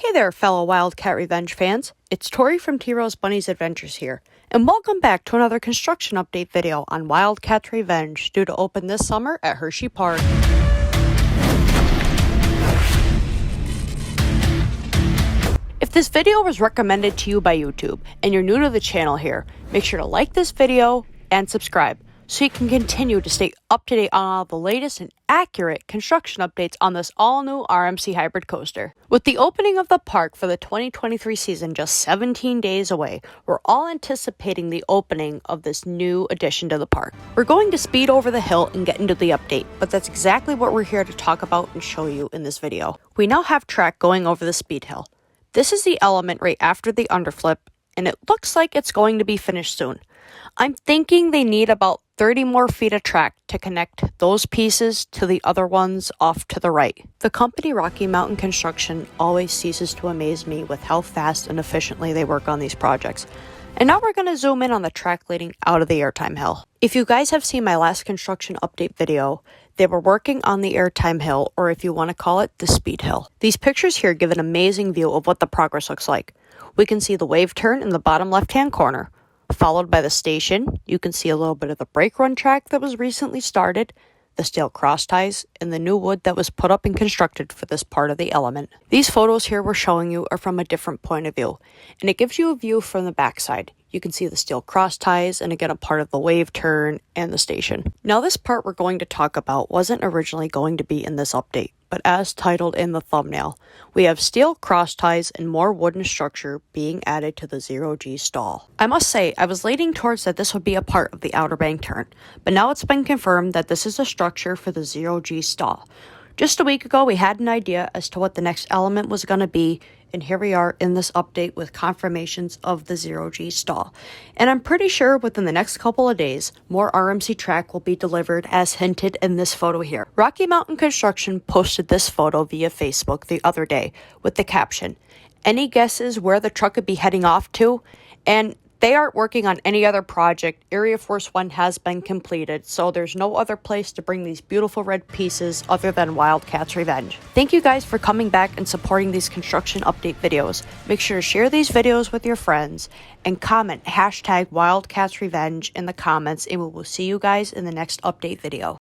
Hey there, fellow Wildcat Revenge fans. It's Tori from T-Rose Bunny's Adventures here, and welcome back to another construction update video on Wildcats Revenge, due to open this summer at Hershey Park. If this video was recommended to you by YouTube, and you're new to the channel here, make sure to like this video and subscribe, so you can continue to stay up to date on all the latest and accurate construction updates on this all-new RMC hybrid coaster. With the opening of the park for the 2023 season just 17 days away, we're all anticipating the opening of this new addition to the park. We're going to speed over the hill and get into the update, but that's exactly what we're here to talk about and show you in this video. We now have track going over the speed hill. This is the element right after the underflip, and it looks like it's going to be finished soon. I'm thinking they need about 30 more feet of track to connect those pieces to the other ones off to the right. The company Rocky Mountain Construction always ceases to amaze me with how fast and efficiently they work on these projects. And now we're going to zoom in on the track leading out of the airtime hill. If you guys have seen my last construction update video, they were working on the airtime hill, or if you want to call it, the speed hill. These pictures here give an amazing view of what the progress looks like. We can see the wave turn in the bottom left-hand corner, followed by the station. You can see a little bit of the brake run track that was recently started, the steel cross ties, and the new wood that was put up and constructed for this part of the element. These photos here we're showing you are from a different point of view, and it gives you a view from the backside. You can see the steel cross ties and again a part of the wave turn and the station. Now this part we're going to talk about wasn't originally going to be in this update, but as titled in the thumbnail, we have steel cross ties and more wooden structure being added to the 0G stall. I must say, I was leaning towards that this would be a part of the Outer Bank turn, but now it's been confirmed that this is a structure for the 0G stall. Just a week ago, we had an idea as to what the next element was going to be, and here we are in this update with confirmations of the 0G stall. And I'm pretty sure within the next couple of days, more RMC track will be delivered as hinted in this photo here. Rocky Mountain Construction posted this photo via Facebook the other day with the caption, "Any guesses where the truck could be heading off to?" And they aren't working on any other project. Area Force 1 has been completed, so there's no other place to bring these beautiful red pieces other than Wildcats Revenge. Thank you guys for coming back and supporting these construction update videos. Make sure to share these videos with your friends and comment #Wildcats Revenge in the comments, and we will see you guys in the next update video.